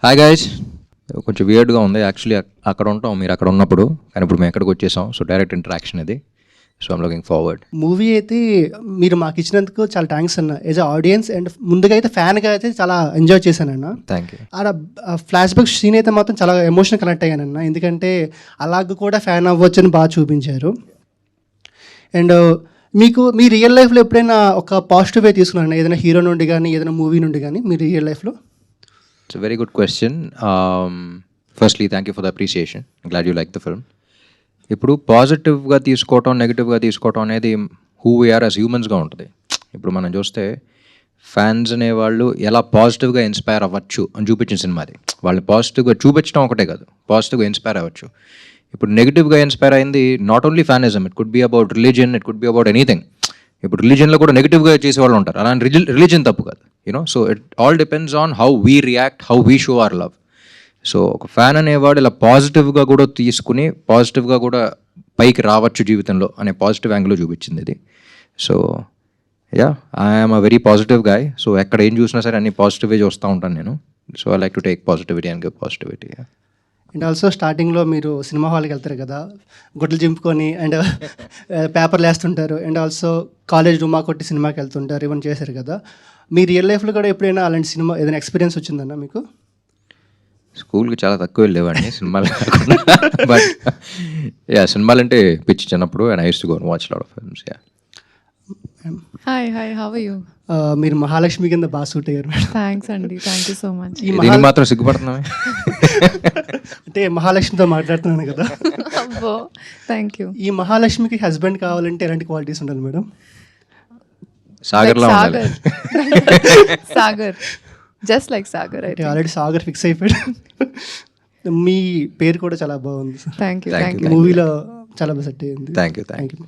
Hi guys. కొంచెం వియర్డ్గా ఉంది actually. అక్కడ ఉంటాం మీరు అక్కడ ఉన్నప్పుడు, కానీ ఇప్పుడు మేము ఎక్కడికి వచ్చేసాం. సో డైరెక్ట్ ఇంటరాక్షన్ ఇది. So I'm looking forward. Movie అయితే మీరు మాకు ఇచ్చినందుకు చాలా థ్యాంక్స్ అన్న. యాజ్ అ ఆడియన్స్ అండ్ ముందుగా అయితే ఫ్యాన్గా అయితే చాలా ఎంజాయ్ చేశానన్న. Thank you. ఆడ ఫ్లాష్ బ్యాక్ సీన్ అయితే మాత్రం చాలా ఎమోషనల్ కనెక్ట్ అయ్యానన్న. ఎందుకంటే అలాగ కూడా ఫ్యాన్ అవ్వచ్చు అని బాగా చూపించారు. అండ్ మీకు మీ రియల్ లైఫ్లో ఎప్పుడైనా ఒక పాజిటివ్ వే తీసుకున్నారన్న, ఏదైనా హీరో నుండి కానీ ఏదైనా మూవీ నుండి కానీ మీ రియల్ లైఫ్లో? It's a very good question. Firstly thank you for the appreciation. Glad you like the film. ఇప్పుడు పాజిటివ్గా తీసుకోవటం, నెగిటివ్గా తీసుకోవటం అనేది హూ వీఆర్ యాజ్ హ్యూమన్స్గా ఉంటుంది. ఇప్పుడు మనం చూస్తే ఫ్యాన్స్ అనేవాళ్ళు ఎలా పాజిటివ్గా ఇన్స్పైర్ అవ్వచ్చు అని చూపించిన సినిమా అది. వాళ్ళని పాజిటివ్గా చూపించడం ఒకటే కాదు, పాజిటివ్గా ఇన్స్పైర్ అవ్వచ్చు. ఇప్పుడు నెగిటివ్గా ఇన్స్పైర్ అయింది not only fanism, it could be about religion, it could be about anything. ఇప్పుడు రిలీజన్లో కూడా నెగిటివ్గా చేసేవాళ్ళు ఉంటారు. అలాంటి రిలీజన్ తప్పు కాదు, you know. So it all depends on how we react, how we show hour love. So ఒక ఫ్యాన్ అనేవాడు ఇలా పాజిటివ్గా కూడా తీసుకుని పాజిటివ్గా కూడా పైకి రావచ్చు జీవితంలో అనే పాజిటివ్ యాంగిల్లో చూపించింది ఇది. So yeah, I'm a very positive guy. So ఎక్కడ ఏం చూసినా సరే అన్ని పాజిటివ్గా చూస్తూ ఉంటాను నేను. So I like to take positivity and give positivity. And also స్టార్టింగ్లో మీరు సినిమా హాల్కి వెళ్తారు కదా, గుడ్లు చింపుకొని అండ్ పేపర్లు వేస్తుంటారు. అండ్ ఆల్సో కాలేజ్ డుమా కొట్టి సినిమాకి వెళ్తుంటారు, ఇవన్నీ చేశారు కదా. మీ రియల్ లైఫ్లో కూడా ఎప్పుడైనా అలాంటి సినిమా ఏదైనా ఎక్స్పీరియన్స్ వచ్చిందన్న మీకు? స్కూల్కి చాలా తక్కువ వెళ్ళేవాడిని సినిమాలు కాకుండా. బట్ యా, సినిమాలు అంటే పిచ్చి చిన్నప్పుడు. And I use to go and watch lot of films. Yeah. Hi how are you? మీరు మహాలక్ష్మి కింద బాగా సూట్ అయ్యారు మేడం. థ్యాంక్స్ అండి, థ్యాంక్ యూ సో మచ్. దీనికి మాత్రం సిగ్గుపడుతున్నామే. అంటే మహాలక్ష్మితో మాట్లాడుతున్నాను కదా. అబ్బో, థ్యాంక్ యూ. ఈ మహాలక్ష్మికి హస్బెండ్ కావాలంటే ఎలాంటి క్వాలిటీస్ ఉండాలి మేడం? సాగర్లా ఉండాలి. Sagar, just like Sagar. అంటే ఆల్రెడీ సాగర్ ఫిక్స్ అయిపోయాడు. మీ పేరు కూడా చాలా బాగుంది sir. Thank you, Thank thank you. You. మూవీలో చాలా బాగా సెట్ అయ్యింది. Thank you. Thank you.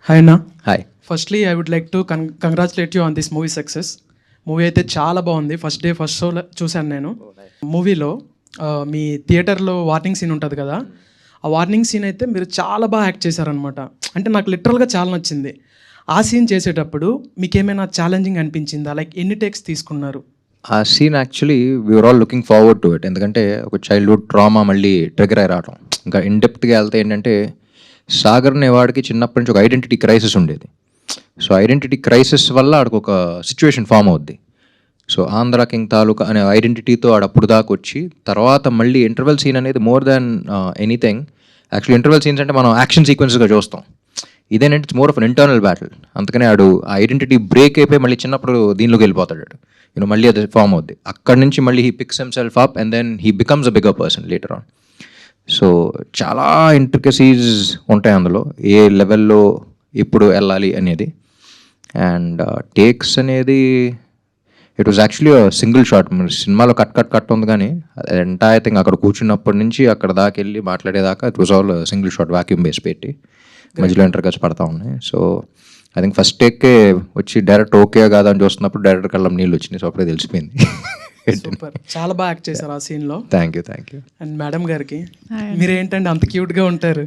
Hi అన్న. Hi. Firstly I would like to congratulate you on this movie success. Movie అయితే చాలా బాగుంది. ఫస్ట్ డే ఫస్ట్ షో చూశాను నేను. మూవీలో మీ థియేటర్లో వార్నింగ్ సీన్ ఉంటుంది కదా, ఆ వార్నింగ్ సీన్ అయితే మీరు చాలా బాగా యాక్ట్ చేశారనమాట. అంటే నాకు లిటరల్గా చాలా నచ్చింది. ఆ సీన్ చేసేటప్పుడు మీకు ఏమైనా ఛాలెంజింగ్ అనిపించిందా? లైక్ ఎన్ని టేక్స్ తీసుకున్నారు? ఆ scene actually we are all looking forward to it. ఎందుకంటే ఒక చైల్డ్హుడ్ ట్రామా మళ్ళీ ట్రిగర్ అయి రావడం. ఇంకా ఇన్డెప్త్గా వెళ్తే ఏంటంటే, సాగర్ అనేవాడికి చిన్నప్పటి నుంచి ఒక ఐడెంటిటీ క్రైసిస్ ఉండేది. సో ఐడెంటిటీ క్రైసిస్ వల్ల ఆడికి ఒక సిచ్యువేషన్ ఫామ్ అవుద్ది. సో ఆంధ్ర కింగ్ తాలూకా అనే ఐడెంటిటీతో ఆడప్పుడు దాకా వచ్చి, తర్వాత మళ్ళీ ఇంటర్వెల్ సీన్ అనేది more than anything. Actually interval scenes అంటే మనం యాక్షన్ సీక్వెన్స్గా చూస్తాం. ఇదేంటంటే it's more of an internal battle. అందుకనే ఆడు ఆ ఐడెంటిటీ బ్రేక్ అయిపోయి మళ్ళీ చిన్నప్పుడు దీనిలోకి వెళ్ళిపోతాడు. యూనో, మళ్ళీ అది ఫామ్ అవుద్ది. అక్కడి నుంచి మళ్ళీ he picks himself up and then he becomes a bigger person later on. So చాలా ఇంట్రికసీస్ ఉంటాయి అందులో, ఏ లెవెల్లో ఇప్పుడు వెళ్ళాలి అనేది. అండ్ టేక్స్ అనేది it was actually single shot. సినిమాలో కట్ ఉంది, కానీ ఎంటైర్ థింగ్ అక్కడ కూర్చున్నప్పటి నుంచి అక్కడ దాకా వెళ్ళి మాట్లాడేదాకా it was all single shot, vacuum base పెట్టి మధ్యలో ఇంటర్కట్స్ పడతా ఉన్నాయి. సో ఐ థింక్ ఫస్ట్ టేక్కే వచ్చి డైరెక్ట్ ఓకే కాదా అని చూస్తున్నప్పుడు డైరెక్ట్ కళ్ళం నీళ్ళు వచ్చినాయి. సో అప్పుడే తెలిసిపోయింది. సూపర్, చాలా బాగా యాక్ట్ చేశారు ఆ సీన్లో. Thank you. అండ్ మేడం గారికి, మీరేంటంటే అంత క్యూట్గా ఉంటారు.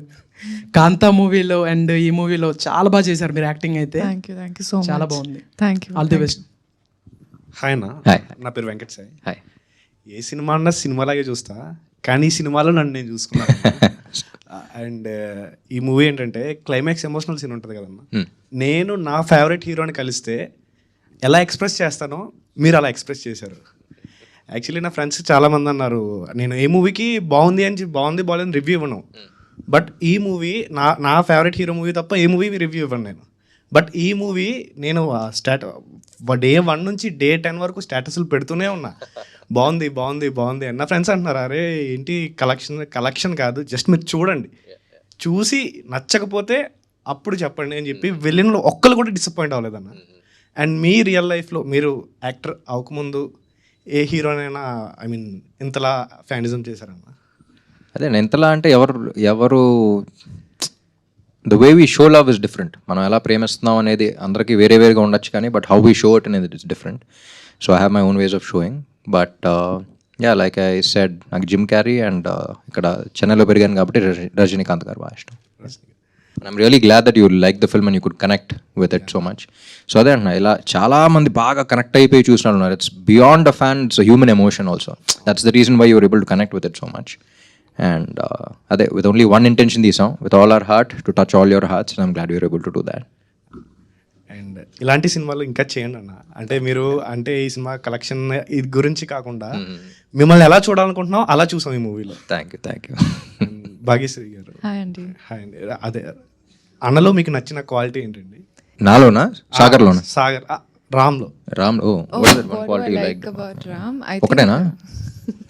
కాంతా మూవీలో అండ్ ఈ మూవీలో చాలా బాగా చేశారు మీరు యాక్టింగ్ అయితే. Thank you so much. చాలా బాగుంది. Thank you. All the best. Hi అన్న. హాయ్. నా పేరు వెంకట్ సాయి. హాయ్. ఏ సినిమా అన్నా సినిమాలాగే చూస్తా, కానీ ఈ సినిమాలో నన్ను నేను చూసుకున్నాను. అండ్ ఈ మూవీ ఏంటంటే క్లైమాక్స్ ఎమోషనల్ సీన్ ఉంటుంది కదన్నా. నేను నా ఫేవరెట్ హీరోని కలిస్తే ఎలా ఎక్స్ప్రెస్ చేస్తానో మీరు అలా ఎక్స్ప్రెస్ చేశారు. యాక్చువల్లీ నా ఫ్రెండ్స్ చాలామంది అన్నారు నేను ఏ మూవీకి బాగుంది బాగాలేని రివ్యూ ఇవ్వను. బట్ ఈ మూవీ నా ఫేవరెట్ హీరో మూవీ తప్ప ఏ మూవీ రివ్యూ ఇవ్వను నేను. బట్ ఈ మూవీ నేను డే 1 నుంచి డే 10 వరకు స్టేటస్లు పెడుతూనే ఉన్నా, బాగుంది బాగుంది బాగుంది అని. నా ఫ్రెండ్స్ అంటున్నారు, అరే ఏంటి కలెక్షన్ కాదు, జస్ట్ మీరు చూడండి, చూసి నచ్చకపోతే అప్పుడు చెప్పండి అని చెప్పి వెళ్ళినలో ఒక్కరు కూడా డిసప్పాయింట్ అవ్వలేదన్న. అండ్ మీ రియల్ లైఫ్లో మీరు యాక్టర్ అవ్వకముందు ఏ హీరోనైనా ఐ మీన్ ఇంతలా ఫ్యానిజం చేశారన్న? అదే ఎంతలా అంటే ఎవరు the way we show love is different. మనం ఎలా ప్రేమిస్తున్నాం అనేది అందరికీ వేరేగా ఉండొచ్చు, కానీ but how we show it అనేది it's different. So I have my own ways of showing. But yeah, like I said, నాకు జిమ్ క్యారీ అండ్ ఇక్కడ చెన్నైలో పెరిగాను కాబట్టి రజనీకాంత్ గారు బాగా ఇష్టం. I'm really glad that you like the film and you could connect with it so much. So అదే అంటున్నా, ఇలా చాలా మంది బాగా కనెక్ట్ అయిపోయి చూసిన ఉన్నారు. It's beyond a fan, it's human emotion also. That's the reason why you're able to connect with it so much. And అదే, విత్ ఓన్లీ వన్ ఇంటెన్షన్ తీసాం, with all our heart to touch all your hearts, and I'm glad you're able to do that. And ఇలాంటి సినిమాలు ఇంకా చేయండి అన్న. అంటే మీరు అంటే ఈ సినిమా కలెక్షన్ ఇది గురించి కాకుండా మిమ్మల్ని ఎలా చూడాలనుకుంటున్నాం అలా చూసాం ఈ మూవీలో. Thank you. భాగ్యశ్రీ గారు, హాయ్ అండి. హాయ్ అండి. అదే అన్నలో మీకు నచ్చిన క్వాలిటీ ఏంటండి? నాలోనా, సాగర్లోనా? సాగర్, రామ్లో. రామ్, ఓ What do I like about Ram? I think ఒకటేనా?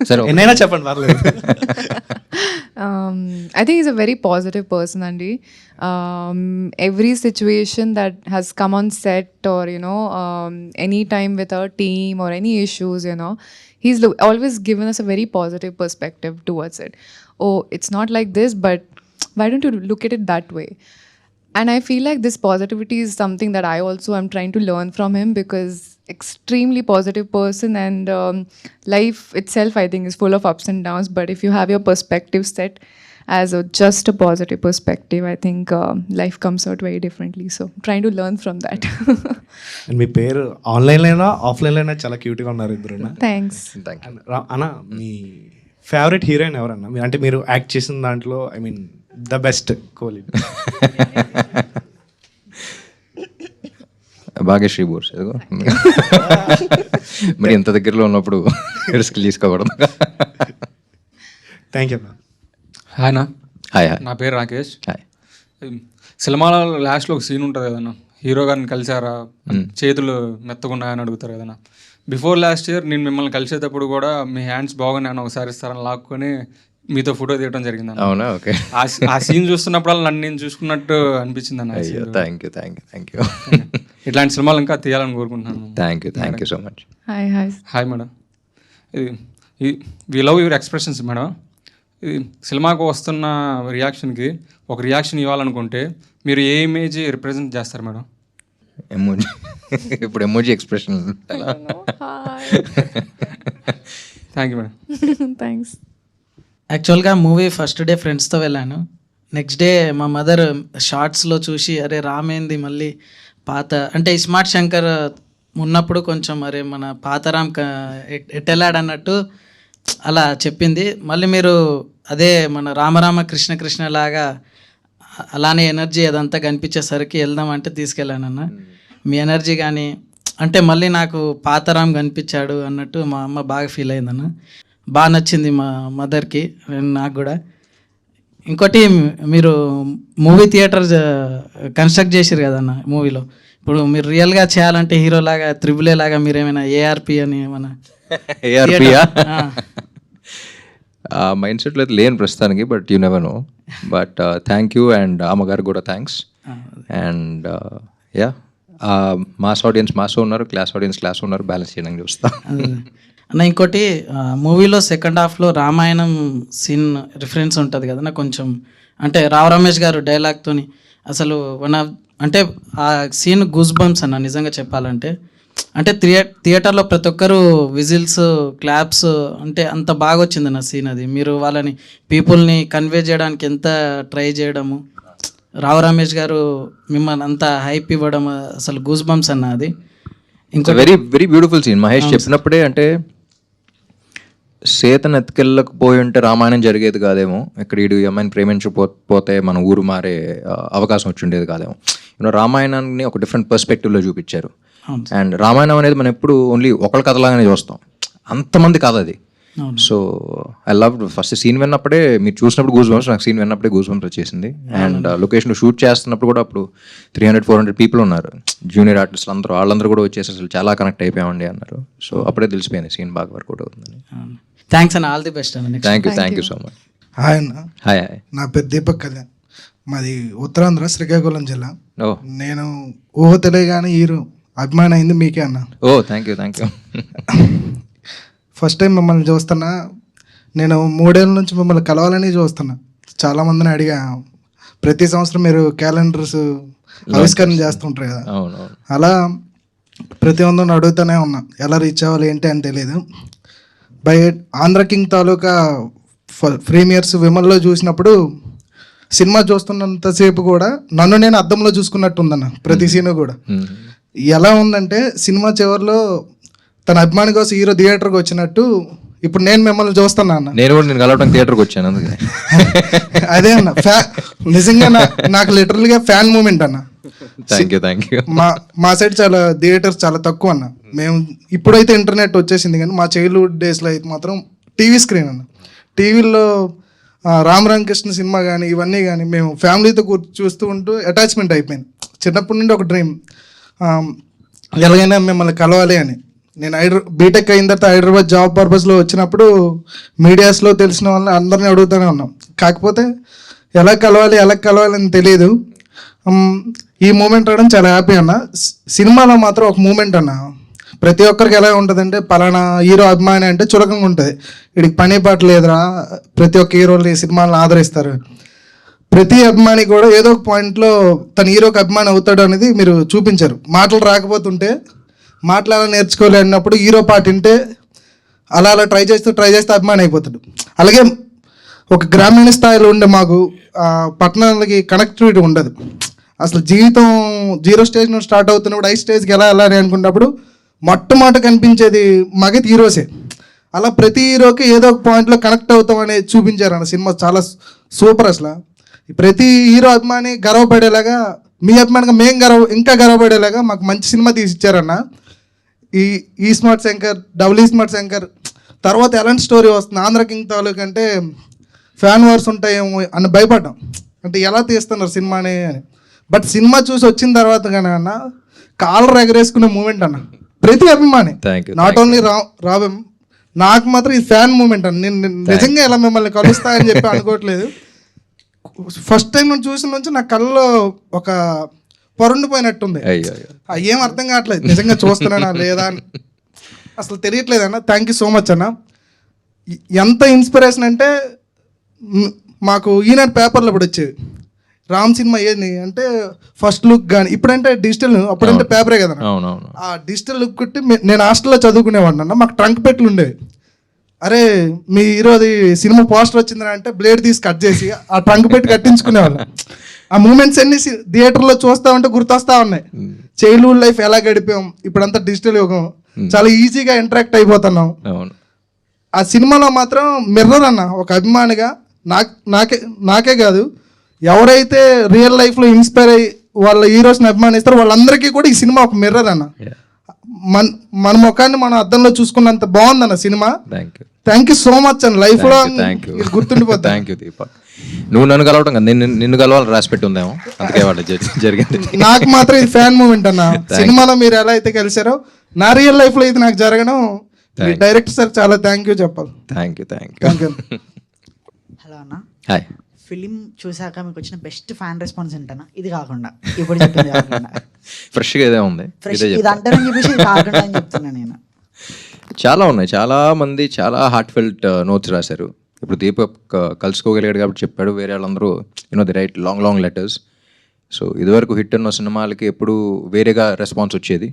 సరే, ఎన్నైనా చెప్పండి, పర్లేదు. I think he's a very positive person, Andy. Every situation that has come on set, or any time with our team or any issues, he's always given us a very positive perspective towards it. Oh, it's not like this, but why don't you look at it that way? And I feel like this positivity is something that I also am trying to learn from him, because extremely positive person, and life itself I think is full of ups and downs, but if you have your perspective set as just a positive perspective, I think life comes out very differently. So I'm trying to learn from that. And మీ పేరు ఆన్లైన్లోనా ఆఫ్లైన్లోనా చాలా క్యూట్గా ఉన్నారు ఇద్దరు. Thanks. అన్న, మీ favourite heroine ఎవరన్నా? మీరు అంటే మీరు యాక్ట్ చేసిన దాంట్లో, I mean the best Kohli. Bhagyashri Borse. ఎదుగో మరి ఎంత దగ్గరలో ఉన్నప్పుడు రిస్క్ తీసుకోకూడదు. థ్యాంక్ యూ అన్న. హాయ్ నా, హాయ్ నా పేరు రాకేష్. హాయ్. సినిమాలో లాస్ట్లో ఒక సీన్ ఉంటుంది కదన్నా, హీరో గారిని కలిసారా, చేతులు మెత్తగున్నాయని అడుగుతారు కదన్నా. బిఫోర్ లాస్ట్ ఇయర్ నేను మిమ్మల్ని కలిసేటప్పుడు కూడా మీ హ్యాండ్స్ బాగున్నాయని ఒకసారి ఇస్తారని లాక్కొని మీతో ఫోటో తీయడం జరిగింది. అవునా? ఓకే. ఆ సీన్ చూస్తున్నప్పుడు నన్ను నేను చూసుకున్నట్టు అనిపించింది అన్న. Thank you. ఇట్లాంటి సినిమాలు ఇంకా తీయాలని కోరుకుంటున్నాను. Thank you so much. Hi. Hi madam. We love your expressions madam. ఇది సినిమాకు వస్తున్న రియాక్షన్కి ఒక రియాక్షన్ ఇవ్వాలనుకుంటే మీరు ఏ ఇమేజ్ రిప్రజెంట్ చేస్తారు మేడం? ఎమోజీ. ఇప్పుడు emoji expression. Thank you madam. Thanks. యాక్చువల్గా మూవీ ఫస్ట్ డే ఫ్రెండ్స్తో వెళ్ళాను. నెక్స్ట్ డే మా మదర్ షార్ట్స్లో చూసి, అరే రామేంది మళ్ళీ పాత, అంటే ఇస్మార్ట్ శంకర్ ఉన్నప్పుడు కొంచెం అరే మన పాత రామ్ ఎట్టెళ్ళాడన్నట్టు అలా చెప్పింది. మళ్ళీ మీరు అదే మన రామరామ కృష్ణ కృష్ణ లాగా అలానే ఎనర్జీ అదంతా కనిపించేసరికి వెళ్దామంటే తీసుకెళ్ళానన్న. మీ ఎనర్జీ కానీ అంటే మళ్ళీ నాకు పాతరామ్ కనిపించాడు అన్నట్టు మా అమ్మ బాగా ఫీల్ అయిందన్న. బాగా నచ్చింది మా మదర్కి, నాకు కూడా. ఇంకోటి, మీరు మూవీ థియేటర్ కన్స్ట్రక్ట్ చేసారు కదన్న మూవీలో. ఇప్పుడు మీరు రియల్గా చేయాలంటే హీరోలాగా త్రిబుల్ ఏ లాగా మీరు ఏమైనా ఏఆర్పి అని ఏమైనా మైండ్ సెట్లో అయితే లేని ప్రస్తుతానికి, but you never know. But thank you, and అమ్మగారు కూడా thanks. And yeah, mass audience mass ఉన్నారు, క్లాస్ ఆడియన్స్ క్లాస్ ఉన్నారు, బ్యాలెన్స్ చేయడానికి చూస్తాం. అన్న ఇంకోటి, మూవీలో సెకండ్ హాఫ్లో రామాయణం సీన్ రిఫరెన్స్ ఉంటుంది కదన్నా కొంచెం, అంటే రావు రమేష్ గారు డైలాగ్తోని అసలు అంటే ఆ సీన్ గూస్ బంప్స్ అన్న నిజంగా చెప్పాలంటే. అంటే థియేటర్లో ప్రతి ఒక్కరు విజిల్స్, క్లాప్స్, అంటే అంత బాగా వచ్చింది నా సీన్ అది. మీరు వాళ్ళని పీపుల్ని కన్వే చేయడానికి ఎంత ట్రై చేయడము, రావు రమేష్ గారు మిమ్మల్ని అంత హైప్ ఇవ్వడం, అసలు గూస్ బంప్స్ అన్న అది. ఇంకా very very beautiful scene. Mahesh చెప్పినప్పుడే, అంటే సీతను ఎత్తుకెళ్ళకపోయి ఉంటే రామాయణం జరిగేది కాదేమో, ఇక్కడ ఈ అమ్మాయిని ప్రేమించకపోతే మన ఊరు మారే అవకాశం వచ్చి ఉండేది కాదేమో. రామాయణాన్ని ఒక డిఫరెంట్ పర్స్పెక్టివ్లో చూపించారు. అండ్ రామాయణం అనేది మనం ఎప్పుడు ఓన్లీ ఒకళ్ళ కథలాగానే చూస్తాం, అంతమంది కథ అది. So I love first scene విన్నప్పుడే, మీరు చూసినప్పుడు గూస్ బంప్స్, నాకు సీన్ విన్నప్పుడే గూస్ బంప్స్ వచ్చేసింది. అండ్ లొకేషన్ షూట్ చేస్తున్నప్పుడు కూడా అప్పుడు 300-400 పీపుల్ ఉన్నారు, జూనియర్ ఆర్టిస్టులు అందరూ, వాళ్ళందరూ కూడా వచ్చేసి అసలు చాలా కనెక్ట్ అయిపోయామండి అన్నారు. సో అప్పుడే తెలిసిపోయింది సీన్ బాగా వర్కౌట్ అవుతుందని. థ్యాంక్స్ అన్న, ఆల్ ది బెస్ట్ అన్న. Thank you so much. Hi అన్న. హాయ్. నా పేరు దీపక్ కళ్యాణ్, మాది ఉత్తరాంధ్ర శ్రీకాకుళం జిల్లా. ఓ, నేను ఊహ తెలియగానే హీరో అభిమానం అయింది మీకే అన్న. ఓ థ్యాంక్ యూ. ఫస్ట్ టైం మిమ్మల్ని చూస్తున్నా, నేను 3 ఏళ్ళ నుంచి మిమ్మల్ని కలవాలని చూస్తున్నా. చాలామందిని అడిగా, ప్రతి సంవత్సరం మీరు క్యాలెండర్స్ ఆవిష్కరణ చేస్తుంటారు కదా, అలా ప్రతి ఒక్కరిని అడుగుతూనే ఉన్నా ఎలా రీచ్ అవ్వాలి ఏంటి అని తెలియదు. By Andhra King Taluka premieres విమల్లో చూసినప్పుడు సినిమా చూస్తున్నంతసేపు కూడా నన్ను నేను అద్దంలో చూసుకున్నట్టుందన్న ప్రతి సీను కూడా. ఎలా ఉందంటే సినిమా చివరిలో తన అభిమాని కోసం హీరో థియేటర్కి వచ్చినట్టు ఇప్పుడు నేను మిమ్మల్ని చూస్తున్నా అన్న. నేను కూడా నేను కలవడానికి థియేటర్కి వచ్చాను అందుకే. అదే అన్న నిజంగా నాకు లిటరల్గా ఫ్యాన్ మూమెంట్ అన్న. Thank you. మా సైడ్ చాలా థియేటర్స్ చాలా తక్కువ అన్న. మేము ఇప్పుడైతే ఇంటర్నెట్ వచ్చేసింది కానీ మా చైల్డ్హుడ్ డేస్లో అయితే మాత్రం టీవీ స్క్రీన్ అన్న. టీవీలో రామ్ రామకృష్ణ సినిమా కానీ ఇవన్నీ కానీ మేము ఫ్యామిలీతో చూస్తూ ఉంటూ అటాచ్మెంట్ అయిపోయింది. చిన్నప్పటి నుండి ఒక డ్రీమ్, ఎలాగైనా మిమ్మల్ని కలవాలి అని. నేను బీటెక్ అయిన తర్వాత హైదరాబాద్ జాబ్ పర్పస్లో వచ్చినప్పుడు మీడియాస్లో తెలిసిన వాళ్ళని అందరినీ అడుగుతూనే ఉన్నాం. కాకపోతే ఎలా కలవాలి అని తెలియదు. ఈ మూమెంట్ రావడం చాలా హ్యాపీ అన్న. సినిమాలో మాత్రం ఒక మూమెంట్ అన్న, ప్రతి ఒక్కరికి ఎలా ఉంటుందంటే పలానా హీరో అభిమాని అంటే చులకంగా ఉంటుంది, వీడికి పని పాట లేదురా, ప్రతి ఒక్క హీరోలు ఈ సినిమాలను ఆదరిస్తారు. ప్రతి అభిమాని కూడా ఏదో ఒక పాయింట్లో తన హీరోకి అభిమాని అవుతాడు అనేది మీరు చూపించారు. మాటలు రాకపోతుంటే మాటలు అలా నేర్చుకోలే అన్నప్పుడు హీరో పాట వింటే అలా ట్రై చేస్తూ అభిమాని అయిపోతాడు. అలాగే ఒక గ్రామీణ స్థాయిలో ఉండే మాకు పట్టణాలకి కనెక్టివిటీ ఉండదు. అసలు జీవితం 0 స్టేజ్ నుండి స్టార్ట్ అవుతున్నప్పుడు 5 స్టేజ్కి ఎలా వెళ్ళాలి అనుకున్నప్పుడు మొట్టమొదట కనిపించేది మాకైతే హీరోసే. అలా ప్రతి హీరోకి ఏదో ఒక పాయింట్లో కనెక్ట్ అవుతాం అనేది చూపించారు అన్న. సినిమా చాలా సూపర్. అసలు ప్రతి హీరో అభిమాని గర్వపడేలాగా, మీ అభిమానిగా మేము ఇంకా గర్వపడేలాగా మాకు మంచి సినిమా తీసిచ్చారన్న. ఈ స్మార్ట్ శంకర్, డబుల్ ఈ స్మార్ట్ శంకర్ తర్వాత ఎలాంటి స్టోరీ వస్తుంది, ఆంధ్ర కింగ్ తాలూకు అంటే ఫ్యాన్ వార్స్ ఉంటాయేమో అని భయపడ్డాం, అంటే ఎలా తీస్తున్నారు సినిమాని అని. బట్ సినిమా చూసి వచ్చిన తర్వాత కానీ అన్న కాలర్ ఎగరేసుకునే మూమెంట్ అన్న ప్రతి అభిమాని, నాట్ ఓన్లీ రాబం, నాకు మాత్రం ఈ ఫ్యాన్ మూమెంట్ అన్న. నేను నిజంగా ఇలా మిమ్మల్ని కలుస్తా అని చెప్పి అనుకోవట్లేదు. ఫస్ట్ టైం నేను చూసిన నుంచి నా కళ్ళలో ఒక పొరండిపోయినట్టుంది. ఏం అర్థం కావట్లేదు నిజంగా చూస్తున్నానా లేదా అని అసలు తెలియట్లేదు అన్న. థ్యాంక్ యూ సో మచ్ అన్న. ఎంత ఇన్స్పిరేషన్ అంటే మాకు ఈనాడు పేపర్లో ఇప్పుడు వచ్చేది రామ్ సినిమా ఏది అంటే ఫస్ట్ లుక్ కానీ, ఇప్పుడంటే డిజిటల్, అప్పుడంటే పేపరే కదా. ఆ డిజిటల్ లుక్ కొట్టి నేను హాస్టల్లో చదువుకునేవాడిని అన్న. మాకు ట్రంక్ పెట్లు ఉండేవి. అరే మీ ఈరోజు సినిమా పోస్టర్ వచ్చిందని అంటే బ్లేడ్ తీసి కట్ చేసి ఆ ట్రంక్ పెట్టి కట్టించుకునేవాళ్ళం. ఆ మూమెంట్స్ అన్ని థియేటర్లో చూస్తా ఉంటే గుర్తొస్తా ఉన్నాయి. చైల్డ్హుడ్ లైఫ్ ఎలా గడిపాం, ఇప్పుడంతా డిజిటల్ యుగం, చాలా ఈజీగా ఇంటరాక్ట్ అయిపోతున్నాం. ఆ సినిమాలో మాత్రం మిర్రర్ అన్న, ఒక అభిమానిగా నాకే కాదు, ఎవరైతే రియల్ లైఫ్లో ఇన్స్పైర్ అయ్యి వాళ్ళ హీరోస్ని అభిమానిస్తారో వాళ్ళందరికీ కూడా ఈ సినిమా ఒక మిర్రర్ అన్న. మన ముఖాన్ని మనం అద్దంలో చూసుకున్నంత బాగుందన్న cinema. Thank you so much అన్న. లైఫ్ లో గుర్తుండిపోతుంది. Thank you Deepak. నువ్వు నన్ను కలవటం కదా, నిన్ను కలవాలని రాసి పెట్టి ఉందేమో, అందుకే వాళ్ళు జరిగింది. నాకు మాత్రం ఇది ఫ్యాన్ మూమెంట్ అన్న. సినిమాలో మీరు ఎలా అయితే కలిసారో నా రియల్ లైఫ్ లో ఇది నాకు జరగడం, డైరెక్టర్ సార్ చాలా థ్యాంక్ యూ చెప్పాలి. Thank you. హలో అన్న. హాయ్. ఫిలిం చూసాక మీకు వచ్చిన బెస్ట్ ఫ్యాన్ రెస్పాన్స్ ఏంటన్నా? ఇది కాకుండా ఇప్పుడు చెప్పింది కాకుండా ఫ్రెష్గా ఇదే ఉంది. ఇది అంటారని చెప్పేసి ఇది కాకుండా అని చెప్తున్నా నేను. చాలా ఉన్నాయి, చాలా మంది చాలా హార్ట్ ఫెల్ట్ నోట్స్ రాశారు. ఇప్పుడు దీపక్ కలుసుకోగలిగాడు కాబట్టి చెప్పాడు, వేరే వాళ్ళందరూ the right long letters. So ఇదివరకు హిట్ అన్న సినిమాలకి ఎప్పుడు వేరేగా రెస్పాన్స్ వచ్చేది.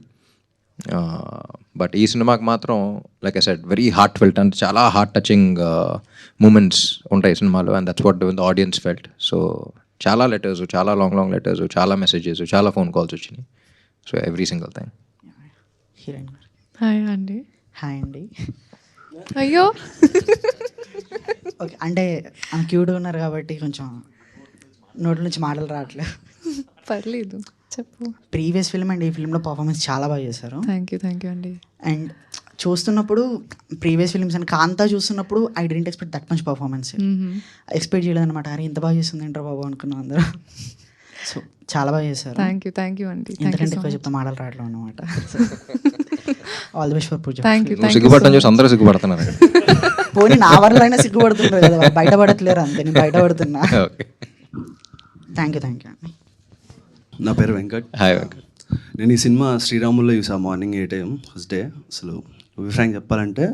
బట్ ఈ సినిమాకి మాత్రం like I said very heart felt, అంటే చాలా హార్ట్ టచింగ్ మూమెంట్స్ ఉంటాయి సినిమాలో, and that's what the audience felt. So చాలా లెటర్స్, చాలా లాంగ్ లెటర్స్, చాలా మెసేజెస్, చాలా ఫోన్ కాల్స్ వచ్చినాయి. So every single thing. Heroine hi అండి. హాయ్ అండి. అయ్యో ఓకే, అంటే క్యూట్గా ఉన్నారు కాబట్టి కొంచెం నోటి నుంచి మాటలు రావట్లేదు. పర్లేదు చెప్పు. ప్రీవియస్ ఫిల్మ్ అండ్ ఈ ఫిల్మ్లో పర్ఫార్మెన్స్ చాలా బాగా చేశారు. థ్యాంక్ యూ అండి. అండ్ చూస్తున్నప్పుడు ప్రీవియస్ ఫిల్మ్స్ అండ్ కాంతా చూస్తున్నప్పుడు I didn't expect that much performance. Expect చేయలేదు అనమాట. అరే ఇంత బాగా చేస్తుంది ఏంట్రా బాబు అనుకున్నాం అందరూ. సో చాలా బాగా చేశారు. థ్యాంక్ యూ అండి. ఎందుకంటే ఎక్కువ చెప్తా మాటలు రావట్లేదు అనమాట. ఆల్ ది బెస్ట్ ఫర్ పూజ. సిగ్గుపడటం చూసి అందరూ సిగ్గుపడుతున్నారు. పోనీ నా వల్ల అయినా సిగ్గుపడుతున్నారు కదా, బయటపడట్లేరు అంతే, నేను బయటపడుతున్నా. Thank you. నా పేరు వెంకట్. హాయ్ వెంకట్. నేను ఈ సినిమా శ్రీరాముల్లో చూసాను మార్నింగ్ 8 AM ఫస్ట్ డే. అసలు ఫ్రాంక్ చెప్పాలంటే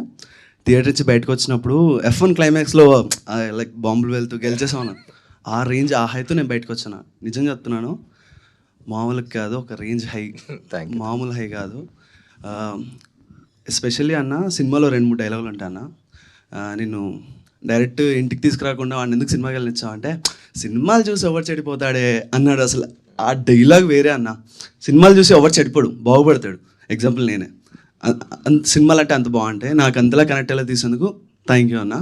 థియేటర్ నుంచి బయటకు వచ్చినప్పుడు F1 క్లైమాక్స్లో లైక్ బాంబులు వెళ్తూ గెలిచేసాను. ఆ రేంజ్, ఆ హైతో నేను బయటకు వచ్చాను. నిజం చెప్తున్నాను, మామూలుగా కాదు, ఒక రేంజ్ హై, మామూలు హై కాదు. ఎస్పెషల్లీ అన్న సినిమాలో 2-3 డైలాగులు ఉంటాయి అన్న. నేను డైరెక్ట్ ఇంటికి తీసుకురాకుండా వాడిని ఎందుకు సినిమాకి వెళ్ళనిచ్చావు అంటే, సినిమాలు చూసి ఎవరు చెడిపోతాడే అన్నాడు. అసలు ఆ డైలాగ్ వేరే అన్న. సినిమాలు చూసి ఎవరు చెడిపోడు, బాగుపడతాడు. ఎగ్జాంపుల్ నేనే. సినిమాలు అంటే అంత బాగుంటాయి, నాకు అంతలా కనెక్ట్ అయ్యేలా తీసేందుకు థ్యాంక్ యూ అన్న.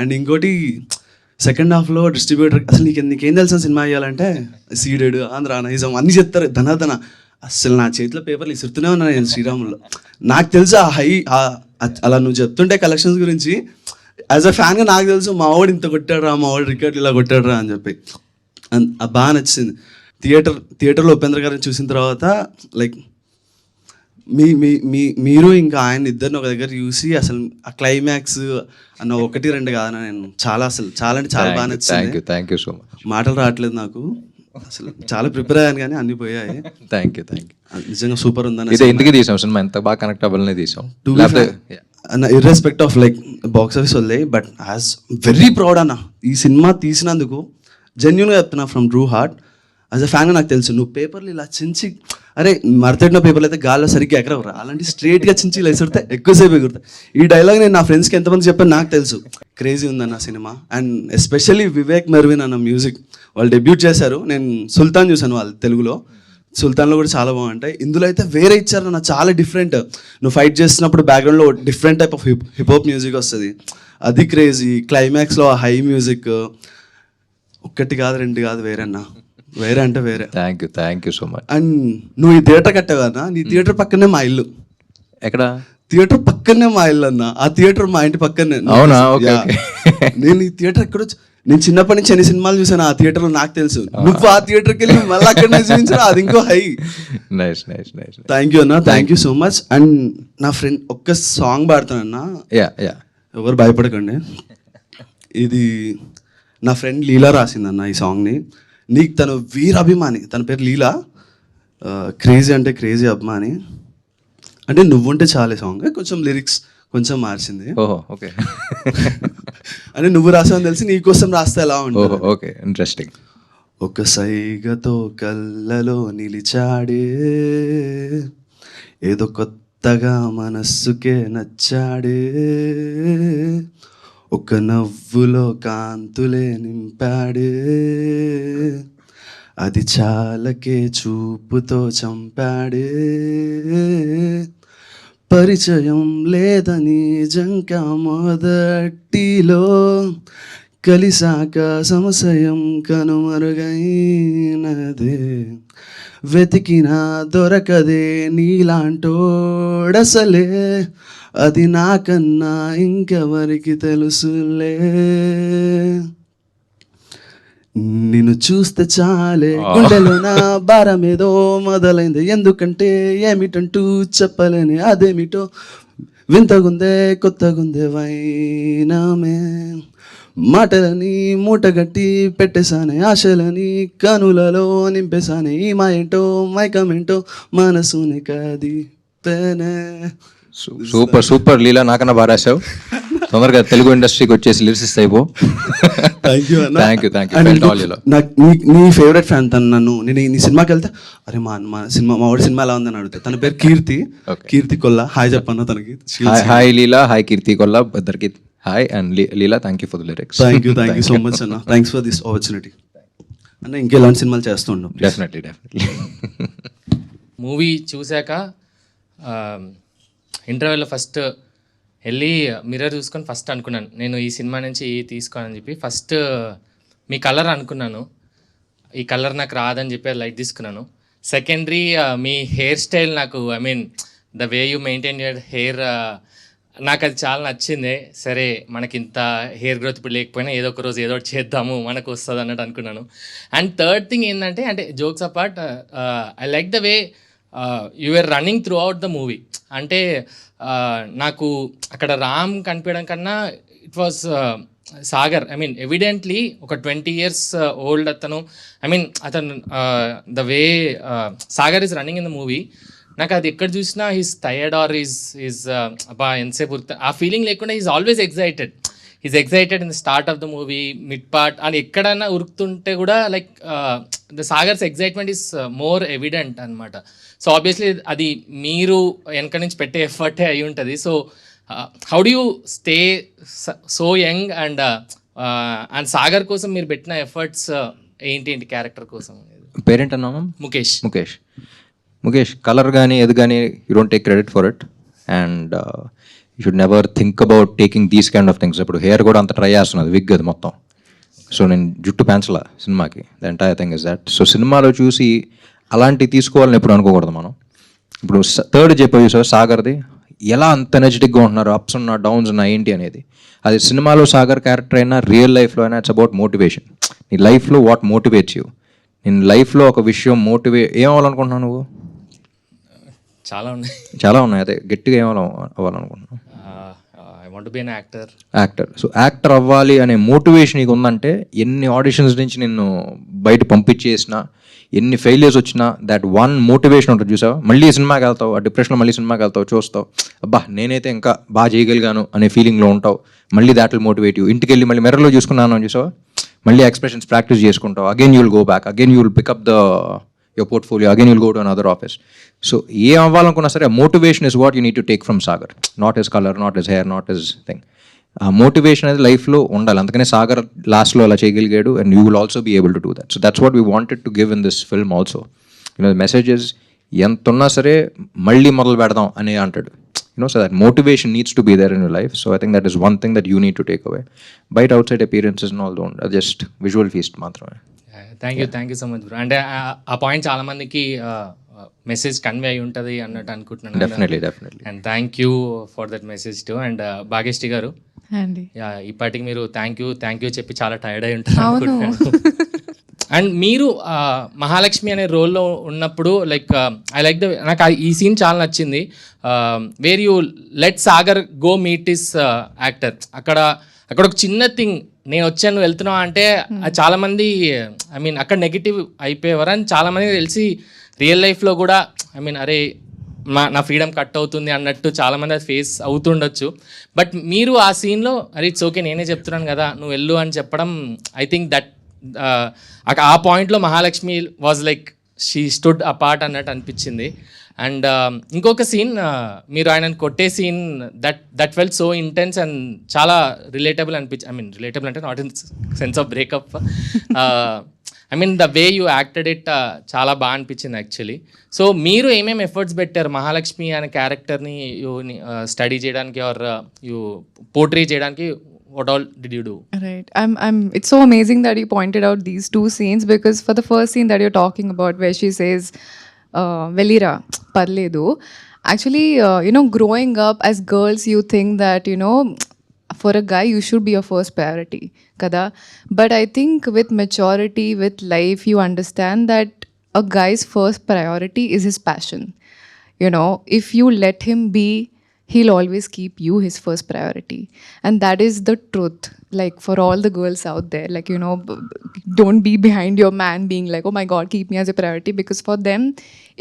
అండ్ ఇంకోటి సెకండ్ హాఫ్లో డిస్ట్రిబ్యూటర్ అసలు నీకేం తెలిసిన సినిమా అయ్యాలంటే సీడెడ్, ఆంధ్ర, నైజం అన్నీ చెప్తారు ధనాధన. అసలు నా చేతిలో పేపర్లు ఇసురుతూనే ఉన్నా నేను శ్రీరాముల్లో. నాకు తెలుసు ఆ హై అలా నువ్వు చెప్తుంటే కలెక్షన్స్ గురించి యాజ్ అ ఫ్యాన్గా నాకు తెలుసు మా వాడు ఇంత కొట్టాడు రా, మా వాడు రికార్డులు ఇలా కొట్టాడు రా అని చెప్పి. బాగా నచ్చింది. థియేటర్లో ఉపేంద్ర గారిని చూసిన తర్వాత లైక్ మీరు ఇంకా ఆయన ఇద్దరిని ఒక దగ్గర చూసి అసలు ఆ క్లైమాక్స్ అన్న 1-2 కాదన్న, నేను చాలా అసలు చాలా అంటే చాలా బాగా నచ్చింది. Thank you so much. మాటలు రావట్లేదు నాకు, అసలు చాలా ప్రిపేర్ అయ్యాను కానీ అన్నీ పోయాయి. Thank you. నిజంగా సూపర్ ఉందని. ఇదే ఎందుకు తీసాం సినిమా, ఎంత బాగా కనెక్ట్ అవ్వాలనే తీసాం. Irrespective of like box office వదిలే, బట్ యాజ్ వెరీ ప్రౌడ్ అన్న ఈ సినిమా తీసినందుకు. జెన్యున్గా చెప్తున్నా from true heart. As a ఫ్యాన్గా నాకు తెలుసు నువ్వు పేపర్లు ఇలా చించి, అరే మరతడిన పేపర్లు అయితే గాల్లో సరిగ్గా ఎక్కడవరా, అలాంటి స్ట్రేట్గా చించి ఇలా ఎసురుతే ఎక్కువసేపు ఎగురుతాయి. ఈ డైలాగ్ నేను నా ఫ్రెండ్స్కి ఎంతమంది చెప్పాను నాకు తెలుసు. క్రేజీ ఉందన్న cinema. And especially Vivek Mervin అన్న మ్యూజిక్, వాళ్ళు డెబ్యూట్ చేశారు. నేను సుల్తాన్ చూశాను వాళ్ళు తెలుగులో, సుల్తాన్లో కూడా చాలా బాగుంటాయి. ఇందులో అయితే వేరే ఇచ్చారు అన్న, చాలా డిఫరెంట్. నువ్వు ఫైట్ చేస్తున్నప్పుడు బ్యాక్గ్రౌండ్లో different type of hip-hop music వస్తుంది, అది క్రేజీ. క్లైమాక్స్లో ఆ హై మ్యూజిక్ 1 కాదు 2 కాదు వేరే అన్న, వేరే అంటే వేరే. Thank you so much. And నువ్వు ఈ థియేటర్ కట్టావు కదా, నీ థియేటర్ పక్కనే మా ఇల్లు. ఎక్కడ? థియేటర్ పక్కనే మా ఇల్లు అన్న, ఆ థియేటర్ మా ఇంటి పక్కనే. అవునా? ఓకే. నేను ఈ థియేటర్ ఎక్కడో నేను చిన్నప్పటి నుంచి ఎన్ని సినిమాలు చూసాను ఆ థియేటర్లో నాకు తెలుసు. నువ్వు ఆ థియేటర్కి వెళ్ళి మళ్ళీ అక్కడనే చూపించారు, అది ఇంకో హై. నైస్. థ్యాంక్ యూ అన్న, thank you so much. And నా ఫ్రెండ్ ఒక్క సాంగ్ పాడతానన్నా, యా ఎవరు భయపడకండి. ఇది నా ఫ్రెండ్ లీలా రాసిందన్న ఈ సాంగ్ని. నీకు తను వీరాభిమాని, తన పేరు లీలా. క్రేజీ అంటే క్రేజీ అభిమాని. అంటే నువ్వుంటే చాలే సాంగ్ కొంచెం లిరిక్స్ కొంచెం మార్చింది. ఓహో ఓకే. అంటే నువ్వు రాసావని తెలిసి నీకోసం రాస్తే ఎలా ఉంటుంది. Okay, interesting. ఒక సైగతో కళ్ళలో నిలిచాడే, ఏదో కొత్తగా మనస్సుకే నచ్చాడే, ఒక నవ్వులో కాంతులే నింపాడే, అది చాలకే చూపుతో చంపాడే, పరిచయం లేదని జంక మొదటిలో, కలిసాక సంశయం కనుమరుగైనదే, వెతికినా దొరకదే నీలాంటోడసలే, అది నాకన్నా ఇంకెవరికి తెలుసులే, నిన్ను చూస్తే చాలే గుండెలో నా భారమేదో మొదలైంది, ఎందుకంటే ఏమిటంటూ చెప్పలేని అదేమిటో, వింతగుందే కొత్తగుందే వైనమే, మాటలని మూటగట్టి పెట్టేశానే, ఆశలని కనులలో నింపేశానే, ఈ మా ఏంటో మైకమేంటో మనసుని కదిపేనే. సూపర్ లీలా, నాకన్నా బాగా రాశావు. తొందరగా తెలుగు ఇండస్ట్రీకి వచ్చేసి లిరిసిస్ట్ అయిపో. Thank you. నీ ఫేవరెట్ ఫ్యాన్ తను. నేను నీ సినిమాకి వెళ్తే అరే మా వాడి సినిమా ఎలా ఉందని అడుగుతా. తన పేరు కీర్తి కొల్ల. హాయ్ చెప్పన్నా తనకి. హాయ్ లీలా, హాయ్ కీర్తి కొల్ల, ఇద్దరికి hi. And Leela, thank you for the lyrics. Thank you so much అన్న, థ్యాంక్స్ ఫర్ దిస్ ఆపర్చునిటీ అన్న. ఇంకెలాంటి సినిమాలు చేస్తుండం. డెఫినెట్లీ. మూవీ చూశాక ఇంటర్వెల్లో ఫస్ట్ వెళ్ళి మిర్రర్ చూసుకొని ఫస్ట్ అనుకున్నాను నేను ఈ సినిమా నుంచి తీసుకోనని చెప్పి. ఫస్ట్ మీ కలర్ అనుకున్నాను, ఈ కలర్ నాకు రాదని చెప్పి లైట్ తీసుకున్నాను. సెకండరీ మీ హెయిర్ స్టైల్ నాకు, I mean the way you maintain your hair, నాకు అది చాలా నచ్చింది. సరే మనకి ఇంత హెయిర్ గ్రోత్ ఇప్పుడు లేకపోయినా ఏదో ఒక రోజు ఏదో ఒకటి చేద్దాము మనకు వస్తుంది అన్నట్టు అనుకున్నాను. అండ్ థర్డ్ థింగ్ ఏంటంటే, అంటే jokes apart, I like the way you are running throughout the movie మూవీ. అంటే నాకు అక్కడ రామ్ కనిపించడం కన్నా it was Sagar. I mean evidently ఒక 20 years ఓల్డ్ అతను. ఐ మీన్ అతను the way Sagar is running in the movie, నాకు అది ఎక్కడ చూసినా హీస్ టయర్డ్ ఆర్ ఈజ్ అబ్బా ఎంతసేపు ఆ ఫీలింగ్ లేకుండా is always excited. Is excited in the start of the movie, mid part, అని ఎక్కడైనా ఉరుకుతుంటే కూడా like the Sagar's excitement is more evident అనమాట. సో ఆబ్వియస్లీ అది మీరు వెనక నుంచి పెట్టే ఎఫర్టే అయి ఉంటుంది. So how do you stay so young and and Sagar కోసం మీరు పెట్టిన ఎఫర్ట్స్ ఏంటి క్యారెక్టర్ కోసం? పేరెంట్ అన్నామా? ముఖేష్. ముఖేష్ కలర్ కానీ ఏది కానీ you don't take credit for it and you should never think about taking these kind of things. ఇప్పుడు హెయిర్ కూడా అంత ట్రై చేస్తున్నది, విగ్ అది మొత్తం. సో నేను జుట్టు పెంచలా సినిమాకి, the entire thing is that. So సినిమాలో చూసి అలాంటివి తీసుకోవాలని ఎప్పుడు అనుకోకూడదు మనం. ఇప్పుడు థర్డ్ చెప్పేవి సార్ సాగర్ది, ఎలా అంత ఎనర్జెటిక్గా ఉంటున్నారు, అప్స్ ఉన్నా డౌన్స్ ఉన్నా ఏంటి అనేది. అది సినిమాలో సాగర్ క్యారెక్టర్ అయినా రియల్ లైఫ్లో అయినా ఇట్స్ అబౌట్ మోటివేషన్. నీ లైఫ్లో వాట్ మోటివేట్స్ యూ. నేను లైఫ్లో ఒక విషయం ఏం అవ్వాలనుకుంటున్నావు నువ్వు? చాలా ఉన్నాయి. అదే గట్టిగా ఏం అవ్వాలనుకుంటున్నావు? I want to be an actor. So actor అవ్వాలి అనే మోటివేషన్ నీకు ఉందంటే ఎన్ని ఆడిషన్స్ నుంచి నిన్ను బయట పంపించేసినా, ఎన్ని ఫెయిలియర్స్ వచ్చినా, దట్ వన్ మోటివేషన్ ఉంటుంది చూసావు. మళ్ళీ సినిమాకి వెళ్తావు, ఆ డిప్రెషన్లో మళ్ళీ సినిమాకి వెళ్తావు, చూస్తావు అబ్బా నేనైతే ఇంకా బాగా చేయగలిగాను అనే ఫీలింగ్లో ఉంటావు. మళ్ళీ దాట్ విల్ మోటివేట్ యూ. ఇంటికి వెళ్ళి మళ్ళీ మిర్రర్లో చూసుకున్నాను అని చూసావు, మళ్ళీ ఎక్స్ప్రెషన్స్ ప్రాక్టీస్ చేసుకుంటావు. Again you will go back, again you will pick up your portfolio, again you'll go to another office. So ఏ అవ్వాలనుకున్నా సరే motivation is what you need to take from Sagar, not his colour, not his hair, not his thing. ఆ motivation అనేది లైఫ్లో ఉండాలి. అందుకనే సాగర్ లాస్ట్లో అలా చేయగలిగాడు and you will also be able to do that. So that's what we wanted to give in this film also. The messages ఎంత ఉన్నా సరే మళ్ళీ మొదలు పెడదాం అని అంటాడు. So that motivation needs to be there in your life. So I think that is one thing that you need to take away. Bite outside appearances and all don't, just visual feast మాత్రమే. Thank you so much bro. అంటే ఆ point చాలా మందికి message convey అయి ఉంటుంది అన్నట్టు అనుకుంటున్నాను. Definitely and thank you for that message too. And Bhagyashree garu, ఇప్పటికి మీరు థ్యాంక్ యూ చెప్పి చాలా టైర్డ్ అయి ఉంటారు అనుకుంటున్నాను. అండ్ మీరు మహాలక్ష్మి అనే రోల్లో ఉన్నప్పుడు లైక్ ఐ లైక్ నాకు ఈ సీన్ చాలా నచ్చింది. Where you let Sagar go meet is actor. అక్కడ ఒక చిన్న థింగ్, నేను వచ్చాను వెళ్తున్నావు అంటే చాలా మంది ఐ మీన్ అక్కడ నెగిటివ్ అయిపోయేవారు. అని చాలామంది తెలిసి రియల్ లైఫ్లో కూడా ఐ మీన్ అరే నా ఫ్రీడమ్ కట్ అవుతుంది అన్నట్టు చాలామంది అది ఫేస్ అవుతుండొచ్చు. బట్ మీరు ఆ సీన్లో అరే ఇట్స్ ఓకే నేనే చెప్తున్నాను కదా నువ్వు వెళ్ళు అని చెప్పడం, ఐ థింక్ దట్ ఆ పాయింట్లో Mahalakshmi was like she stood apart అన్నట్టు అనిపించింది. అండ్ ఇంకొక సీన్, మీరు ఆయనను కొట్టే scene that felt so intense and చాలా రిలేటబుల్ ఐ మీన్ రిలేటబుల్ అంటే not in sense of breakup, I mean the way you acted it చాలా బాగా అనిపించింది యాక్చువల్లీ. సో మీరు ఏమేమి ఎఫర్ట్స్ పెట్టారు మహాలక్ష్మి అనే క్యారెక్టర్ని స్టడీ చేయడానికి ఆర్ యూ పోర్ట్రే చేయడానికి? What all did you do? Right. It's so amazing that you pointed out these two scenes, because for the first scene that you're talking about where she says, Velira, parledu. Actually, growing up as girls, you think that, for a guy, you should be your first priority. Kada? But I think with maturity, with life, you understand that a guy's first priority is his passion. If you let him be, he'll always keep you his first priority. And that is the truth. Like for all the girls out there, like, don't be behind your man being like, oh my God, keep me as a priority. Because for them,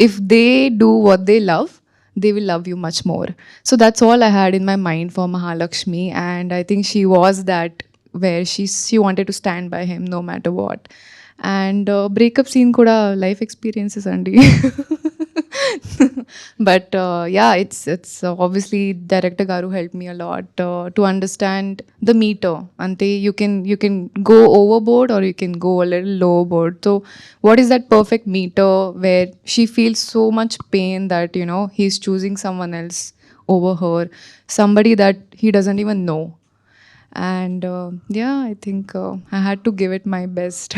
if they do what they love, they will love you much more. So that's all I had in my mind for Mahalakshmi. And I think she was that, where she wanted to stand by him no matter what. And breakup scene kuda life experiences andi. But yeah, it's obviously director garu helped me a lot to understand the meter. Ante you can go overboard or you can go a little lowerboard. So what is that perfect meter where she feels so much pain that he's choosing someone else over her, somebody that he doesn't even know. And yeah, I think I had to give it my best.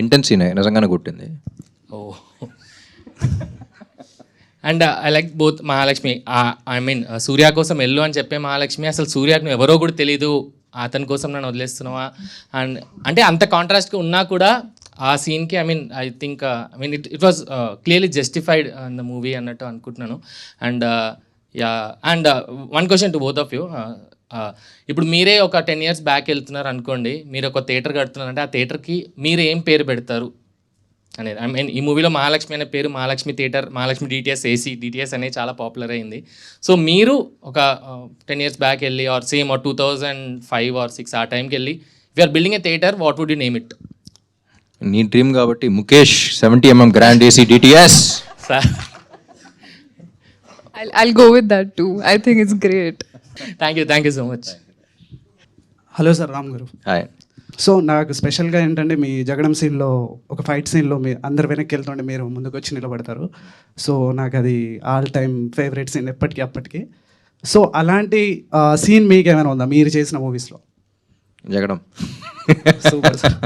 Intense scene నిజంగానే కొట్టింది. And I like both Mahalakshmi. I mean Surya కోసం వెళ్ళు అని చెప్పే మహాలక్ష్మి, అసలు సూర్యకు నువ్వు ఎవరో కూడా తెలీదు, అతని కోసం నన్ను వదిలేస్తున్నావా అండ్ అంటే అంత కాంట్రాస్ట్గా ఉన్నా కూడా ఆ సీన్కి I think it was clearly justified in the movie అన్నట్టు అనుకుంటున్నాను. And and one question to both of you. ఇప్పుడు మీరే ఒక 10 years బ్యాక్ వెళ్తున్నారు అనుకోండి, మీరు ఒక థియేటర్ కడుతున్నారంటే ఆ థియేటర్కి మీరు ఏం పేరు పెడతారు అనేది. ఐ మీన్ ఈ మూవీలో మహాలక్ష్మి అనే పేరు Mahalakshmi theatre, Mahalakshmi DTS AC, DTS అనేది చాలా పాపులర్ అయింది. సో మీరు ఒక 10 years బ్యాక్ వెళ్ళి ఆర్ సేమ్ ఆర్ 2005 or 2006 ఆ టైంకి వెళ్ళి if are building a theatre, what would you name it? నీ డ్రీమ్ కాబట్టి Mukesh 70mm grand AC DTS. Sir I'll go with that too. I think it's great. Thank you so much. Hello sir, Ram garu. Hi. So నాకు స్పెషల్గా ఏంటంటే మీ జగడం సీన్లో ఒక fight సీన్లో మీ అందరు వెనక్కి వెళ్తుంటే మీరు ముందుకు వచ్చి నిలబడతారు. సో నాకు అది ఆల్ టైమ్ ఫేవరెట్ సీన్ ఎప్పటికీ అప్పటికి. సో అలాంటి సీన్ మీకు ఏమైనా ఉందా మీరు చేసిన మూవీస్లో? జగడం. Super sir.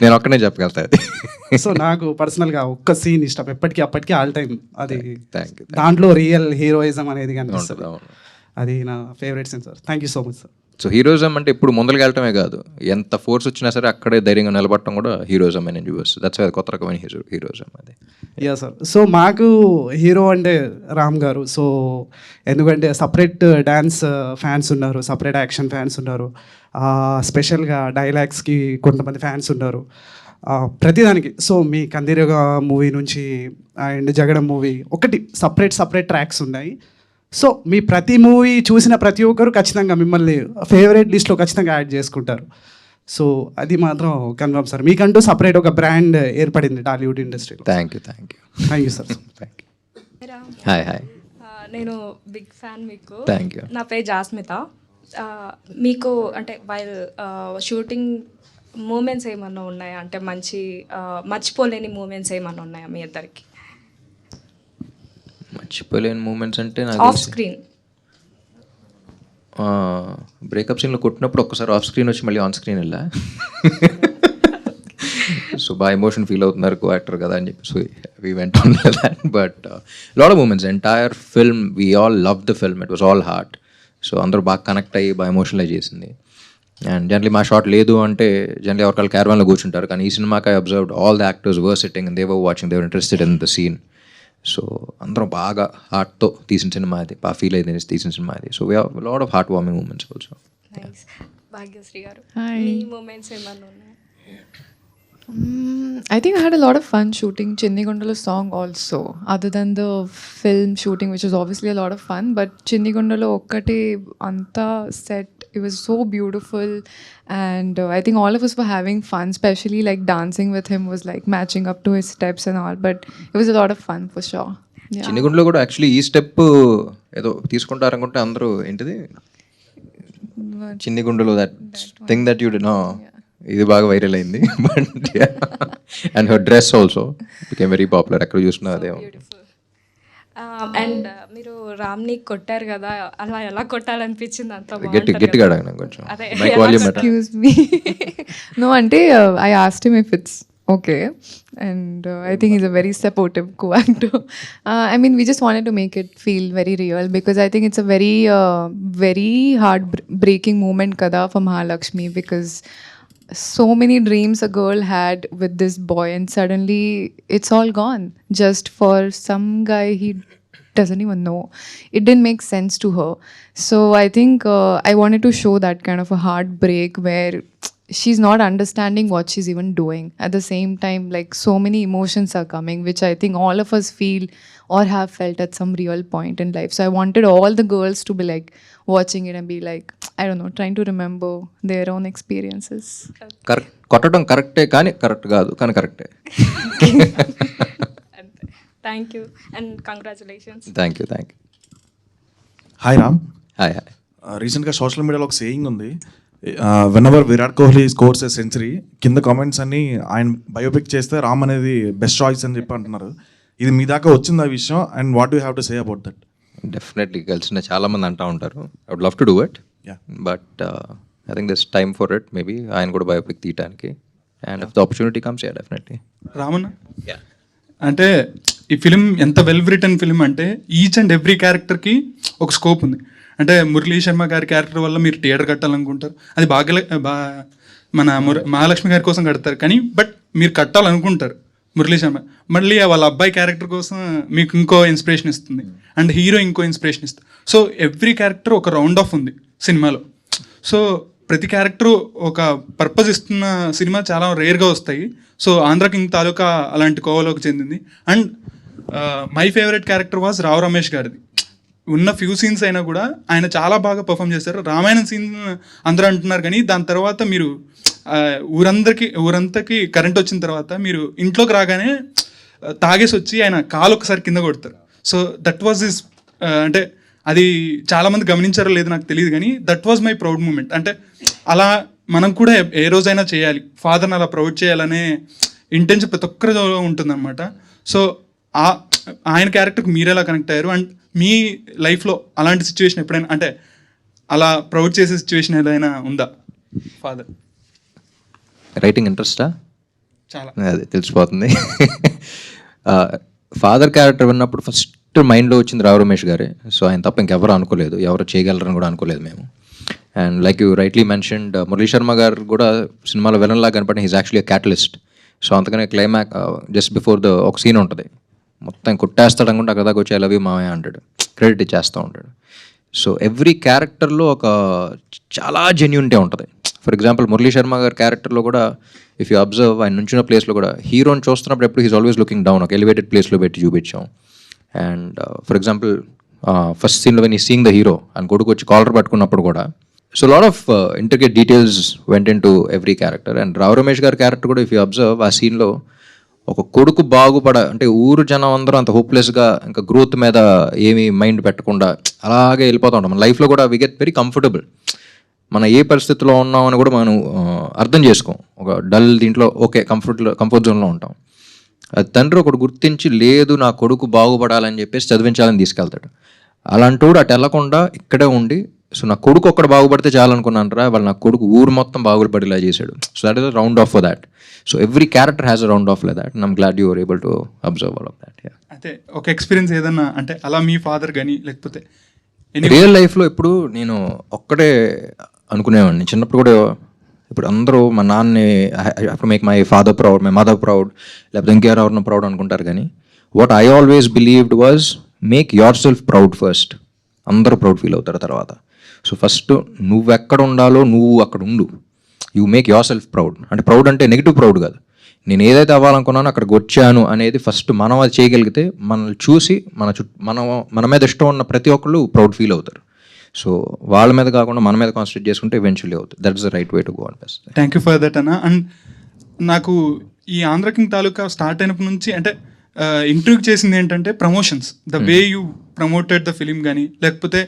నేను ఒక్కనే చెప్పగలుగుతా అది. సో నాకు పర్సనల్గా ఒక్క సీన్ ఇష్టం ఎప్పటికీ అప్పటికి ఆల్ టైమ్. అది థ్యాంక్ యూ. దాంట్లో రియల్ హీరోయిజం అనేది కనిపిస్తుంది. అవును. అది నా favourite scene sir. Thank you so much sir. So heroism అంటే ఇప్పుడు ముందరికి వెళ్ళటమే కాదు, ఎంత ఫోర్స్ వచ్చినా సరే అక్కడే ధైర్యంగా నిలబడటం కూడా హీరోయిజం అని చూపిస్తుంది. దట్స్ కొత్త రకమైన హీరోయిజం అది. Yeah sir. సో మాకు హీరో అంటే రామ్ గారు. సో ఎందుకంటే సపరేట్ డ్యాన్స్ ఫ్యాన్స్ ఉన్నారు, సపరేట్ యాక్షన్ ఫ్యాన్స్ ఉన్నారు, స్పెషల్గా డైలాగ్స్కి కొంతమంది ఫ్యాన్స్ ఉన్నారు, ప్రతిదానికి. సో మీ కందిరగ మూవీ నుంచి అండ్ జగడం మూవీ ఒకటి సపరేట్ ట్రాక్స్ ఉన్నాయి. సో మీ ప్రతి మూవీ చూసిన ప్రతి ఒక్కరు ఖచ్చితంగా మిమ్మల్ని ఫేవరెట్ లిస్ట్లో ఖచ్చితంగా యాడ్ చేసుకుంటారు. సో అది మాత్రం కన్ఫర్మ్ సార్. మీకంటూ సపరేట్ ఒక బ్రాండ్ ఏర్పడింది టాలీవుడ్ ఇండస్ట్రీలో. Thank you. Thank you sir. Thank you. Hi. నేను బిగ్ ఫ్యాన్ మీకు. Thank you. నా పేరు జాస్మిత. మీకు అంటే వైల్ షూటింగ్ మూమెంట్స్ ఏమన్నా ఉన్నాయా? అంటే మంచి మర్చిపోలేని మూమెంట్స్ ఏమన్నా ఉన్నాయా మీ ఇద్దరికి? మర్చిపోలేని మూమెంట్స్ అంటే నాకు ఆఫ్ స్క్రీన్ బ్రేకప్ సీన్లో కొట్టినప్పుడు ఒక్కసారి ఆఫ్ స్క్రీన్ వచ్చి మళ్ళీ ఆన్ స్క్రీన్ వెళ్ళా. సో బాగా ఎమోషన్ ఫీల్ అవుతున్నారు కో యాక్టర్ కదా అని చెప్పి. So we went on that. But lot of moments, entire film we all love the film. It was all heart. So అందరూ బాగా కనెక్ట్ అయ్యి బాగా ఎమోషనలైజ్ చేసింది. అండ్ జనరలీ మా షాట్ లేదు అంటే జనరలీ ఎవరికాళ్ళు క్యారవాన్లో కూర్చుంటారు, కానీ ఈ సినిమాకి I observed all the actors were sitting and they were watching, they were interested in the scene. So అందరం బాగా హార్ట్తో తీసిన సినిమా అది, బాగా ఫీల్ అయితే తీసిన సినిమా అది. So we have lot of heart warming moments also. Bhagyashree garu, Hi. Me moments ఏమన్నా ఉన్నాయా? I think I had a lot of fun shooting Chinni Gundala song also, other than the film shooting, which was obviously a lot of fun. But Chinni Gundala okkate anta set, it was so beautiful, and I think all of us were having fun, especially like dancing with him was like matching up to his steps and all. But it was a lot of fun for sure. Yeah. చిన్నగుండలో కూడా actually ఈ step ఏదో తీసుకుంటారనుకుంటే అందరూ ఏంటిది చిన్ని గుండెలో that thing that you'd know, ఇది బాగా viral అయింది. But and her dress also became very popular. ఎక్కడ చూసినా అదే. అండ్ మీరు రామ్ని కొట్టారు కదా, అలా ఎలా కొట్టాలనిపించింది? అంత గట్టిగా అడగను కొంచెం. అదే, mike volume better. Excuse me. No, ante I asked him if it's okay, and I think he's a very supportive co-actor. I mean, we just wanted to make it feel very real, because I think it's a very heart-breaking moment kada for Mahalakshmi, because so many dreams a girl had with this boy, and suddenly it's all gone just for some guy he doesn't even know. It didn't make sense to her. So I think I wanted to show that kind of a heartbreak where she's not understanding what she's even doing. At the same time, like, so many emotions are coming, which I think all of us feel or have felt at some real point in life. So I wanted all the girls to be like watching it and be like, I don't know, trying to remember their own experiences. కొట్టడం కరెక్టే కానీ correct కాదు, కానీ కరెక్టే. Thank you and congratulations. Thank you. Hi Ram. Hi. రీసెంట్గా social మీడియాలో ఒక saying ఉంది, when ever Virat Kohli scores a century, కింద కామెంట్స్ అన్ని ఆయన బయోపిక్ చేస్తే రామ్ అనేది బెస్ట్ చాయిస్ అని చెప్పి అంటున్నారు. ఇది మీ దాకా వచ్చింది ఆ విషయం, and what you have to say about that? Definitely కలిసిన చాలా మంది అంటూ ఉంటారు. I would love to do it, but I think this time for it. Maybe ఆయన కూడా బయోపిక్ తీయడానికి, and if the opportunity comes, yeah definitely. Ramanna, అంటే ఈ ఫిలిం ఎంత వెల్ రిటర్న్ ఫిలిం అంటే ఈచ్ అండ్ ఎవ్రీ క్యారెక్టర్కి ఒక స్కోప్ ఉంది. అంటే మురళీ శర్మ గారి క్యారెక్టర్ వల్ల మీరు థియేటర్ కట్టాలనుకుంటారు, అది మన మహాలక్ష్మి గారి కోసం కడతారు, కానీ బట్ మీరు కట్టాలనుకుంటారు మురళీ శర్మ, మళ్ళీ వాళ్ళ అబ్బాయి క్యారెక్టర్ కోసం మీకు ఇంకో ఇన్స్పిరేషన్ ఇస్తుంది, అండ్ హీరో ఇంకో ఇన్స్పిరేషన్ ఇస్తుంది. సో ఎవ్రీ క్యారెక్టర్ ఒక రౌండ్ ఆఫ్ ఉంది సినిమాలో. సో ప్రతి క్యారెక్టర్ ఒక పర్పస్ ఇస్తున్న సినిమా చాలా రేర్గా వస్తాయి. సో ఆంధ్ర కింగ్ తాలూకా అలాంటి కోవలోకి చెందింది. And my favourite character was Rao Ramesh గారిది. ఉన్న ఫ్యూ సీన్స్ అయినా కూడా ఆయన చాలా బాగా పర్ఫామ్ చేశారు. రామాయణం సీన్ అందరూ అంటున్నారు, కానీ దాని తర్వాత మీరు ఊరంతకి కరెంట్ వచ్చిన తర్వాత మీరు ఇంట్లోకి రాగానే తాగేసి వచ్చి ఆయన కాలు ఒకసారి కింద కొడతారు. సో దట్ వాజ్ హిస్, అంటే అది చాలామంది గమనించారో లేదో నాకు తెలియదు కానీ that was my proud moment. అంటే అలా మనం కూడా ఏ రోజైనా చేయాలి, ఫాదర్ని అలా ప్రౌడ్ చేయాలనే ఇంటెన్షన్ ప్రతి ఒక్కరిలో ఉంటుందన్నమాట. సో ఆయన క్యారెక్టర్కి మీరు ఎలా కనెక్ట్ అయ్యారు, అండ్ మీ లైఫ్లో అలాంటి సిచ్యువేషన్ ఎప్పుడైనా, అంటే అలా ప్రౌడ్ చేసే సిచ్యువేషన్ ఏదైనా ఉందా ఫాదర్? రైటింగ్ ఇంట్రెస్టా? చాలా. అదే తెలిసిపోతుంది. ఫాదర్ క్యారెక్టర్ విన్నప్పుడు ఫస్ట్ మైండ్లో వచ్చింది రావు రమేష్ గారే. సో ఆయన తప్ప ఇంకెవరు అనుకోలేదు, ఎవరు చేయగలరని కూడా అనుకోలేదు మేము. And like you rightly mentioned, Murali Sharma garu కూడా సినిమాలో విలన్ లాగా కనపడిన హీజ్ యాక్చువల్లీ క్యాటలిస్ట్. సో అంతకనే క్లైమాక్ జస్ట్ బిఫోర్ ఒక సీన్ ఉంటుంది, మొత్తం కొట్టేస్తాడు అనుకుంటే అక్కడ దాకా వచ్చి ఐ లవ్ యూ మావయ్య అంటాడు, క్రెడిట్ ఇచ్చేస్తూ ఉంటాడు. సో ఎవ్రీ క్యారెక్టర్లో ఒక చాలా జెన్యూనిటీ ఉంటుంది. ఫర్ ఎగ్జాంపుల్ మురళీ శర్మ గారి క్యారెక్టర్లో కూడా ఇఫ్ యూ అబ్జర్వ్, ఆయన నుంచిన ప్లేస్లో కూడా హీరోని చూస్తున్నప్పుడు ఎప్పుడు హీస్ ఆల్వేస్ లుకింగ్ డౌన్, ఒక ఎలివేటెడ్ ప్లేస్లో పెట్టి చూపించాం. అండ్ ఫర్ ఎగ్జాంపుల్ ఫస్ట్ సీన్లో when he seeing the hero అని కొడుకు వచ్చి కాలర్ పట్టుకున్నప్పుడు కూడా, so lot of intricate details went into every character. And Rao Ramesh గారి క్యారెక్టర్ కూడా ఇఫ్ యూ అబ్జర్వ్, ఆ సీన్లో ఒక కొడుకు అంటే ఊరు జనం అందరూ అంత హోప్లెస్గా ఇంకా గ్రోత్ మీద ఏమీ మైండ్ పెట్టకుండా అలాగే వెళ్ళిపోతూ ఉంటాం. మన లైఫ్లో కూడా వి గెట్ వెరీ కంఫర్టబుల్. మన ఏ పరిస్థితిలో ఉన్నామని కూడా మనం అర్థం చేసుకోం. ఒక డల్ దీంట్లో ఓకే కంఫర్ట్ జోన్లో ఉంటాం. అది తండ్రి ఒకటి గుర్తించి లేదు నా కొడుకు బాగుపడాలని చెప్పేసి చదివించాలని తీసుకెళ్తాడు. అలాంటోడు అటు వెళ్ళకుండా ఇక్కడే ఉండి, సో నా కొడుకు ఒక్కడ బాగుపడితే చాలనుకున్నాను రా, వాళ్ళు నా కొడుకు ఊరు మొత్తం బాగుపడేలా చేశాడు. So that is a round of for that. So every character has a round of like that. I'm glad you are able to observe all of that. అయితే ఒక ఎక్స్పీరియన్స్ ఏదన్నా అంటే అలా మీ ఫాదర్ కానీ లేకపోతే రియల్ లైఫ్లో ఇప్పుడు నేను ఒక్కడే అనుకునేవాడిని చిన్నప్పుడు కూడా. ఇప్పుడు అందరూ మా నాన్నని అప్పుడు make my father proud, my mother proud, లేకపోతే ఇంకెవరెవరినో ప్రౌడ్ అనుకుంటారు. కానీ what I always believed was make your self proud first. అందరూ ప్రౌడ్ ఫీల్ అవుతారు తర్వాత. సో ఫస్ట్ నువ్వు ఎక్కడ ఉండాలో నువ్వు అక్కడ ఉండు. You make your self proud. అంటే ప్రౌడ్ అంటే నెగిటివ్ ప్రౌడ్ కాదు, నేను ఏదైతే అవ్వాలనుకున్నానో అక్కడికి వచ్చాను అనేది ఫస్ట్ మనం అది చేయగలిగితే మనల్ని చూసి మన మీద ఇష్టం ఉన్న ప్రతి ఒక్కళ్ళు ప్రౌడ్ ఫీల్ అవుతారు. సో వాళ్ళ మీద కాకుండా మన మీద కాన్సన్ట్రేట్ చేసుకుంటే ఈవెన్చువల్లీ అవుతుంది. That is the right way to go. Best. Thank you for that అన్న. అండ్ నాకు ఈ ఆంధ్ర కింగ్ తాలూకా స్టార్ట్ అయినప్పటి నుంచి అంటే ఇంట్రూవ్ చేసింది ఏంటంటే promotions, the way you promoted the film కానీ, లేకపోతే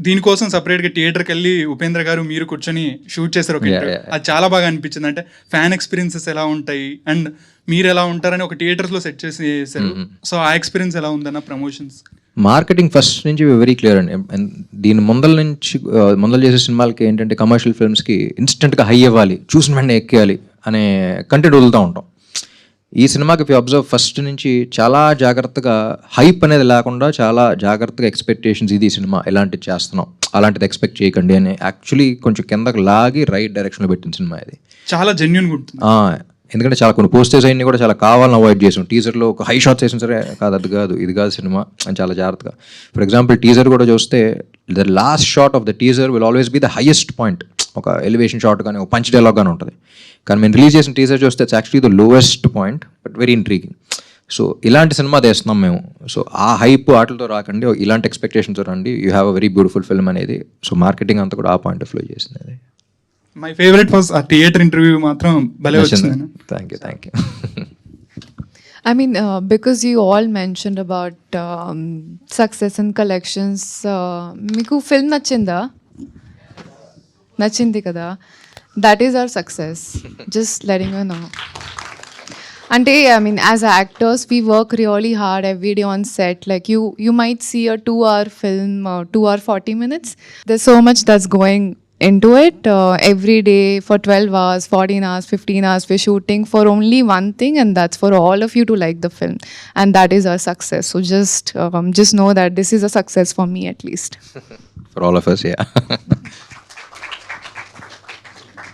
దీనికోసం సపరేట్గా థియేటర్కి వెళ్ళి ఉపేంద్ర గారు మీరు కూర్చొని షూట్ చేశారు ఒక ఇంటర్వ్యూ. అది చాలా బాగా అనిపించింది. అంటే ఫ్యాన్ ఎక్స్పీరియన్సెస్ ఎలా ఉంటాయి అండ్ మీరు ఎలా ఉంటారని ఒక థియేటర్స్లో సెట్ చేశారు. సో ఆ ఎక్స్పీరియన్స్ ఎలా ఉందన్న ప్రమోషన్స్? మార్కెటింగ్ ఫస్ట్ నుంచి వెరీ క్లియర్ అండి. దీని ముందల చేసే సినిమాలకి ఏంటంటే కమర్షియల్ ఫిల్మ్స్కి ఇన్స్టెంట్గా హై అవ్వాలి, చూసిన వెంటనే ఎక్కేయాలి అనే కంటెంట్ వదులుతూ ఉంటాం. ఈ సినిమాకి ఇఫ్ యూ అబ్జర్వ్ ఫస్ట్ నుంచి చాలా జాగ్రత్తగా హైప్ అనేది లేకుండా చాలా జాగ్రత్తగా ఎక్స్పెక్టేషన్స్, ఇది సినిమా ఎలాంటిది చేస్తున్నాం అలాంటిది ఎక్స్పెక్ట్ చేయకండి అని యాక్చువల్లీ కొంచెం కిందకి లాగి రైట్ డైరెక్షన్లో పెట్టిన సినిమా ఇది. చాలా జెన్యూన్గా ఉంటుంది. ఎందుకంటే చాలా కొన్ని పోస్టర్స్ అయినా కూడా చాలా కావాలని అవాయిడ్ చేసాం. టీజర్లో ఒక హై షాట్స్ వేసిన సరే కాదు, అది కాదు ఇది కాదు సినిమా అని చాలా జాగ్రత్తగా. ఫర్ ఎగ్జాంపుల్ టీజర్ కూడా చూస్తే the last shot of the teaser will always be the highest point. ఒక ఎలివేషన్ షాట్ కానీ ఒక పంచ్ డైలాగ్ కానీ ఉంటుంది. కానీ మేము రిలీజ్ చేసిన టీజర్ చూస్తే it's actually the lowest point but very intriguing. So ఇలాంటి సినిమా తెస్తున్నాం మేము. సో ఆ హైప్ ఆటలతో రాకండి, ఇలాంటి ఎక్స్పెక్టేషన్తో రండి, you have a very beautiful film అనేది. సో మార్కెటింగ్ అంతా కూడా ఆ పాయింట్ ఆఫ్ వ్యూ చేసింది అది. మై ఫేవరెట్ వాజ్ ఆ థియేటర్ ఇంటర్వ్యూ మాత్రం భలే వచ్చింది. Thank you. I mean, because you all mentioned about success and collections, మీకు ఫిల్మ్ నచ్చింది కదా, that is our success. Just letting you know. Ante, I mean, as actors, we work really hard every day on set. Like you might see a 2-hour film, 2 hour 40 minutes. There's so much that's going into it. Every day for 12 hours, 14 hours, 15 hours, we're shooting for only one thing, and that's for all of you to like the film. And that is our success. So just know that this is a success for me at least. For all of us, yeah.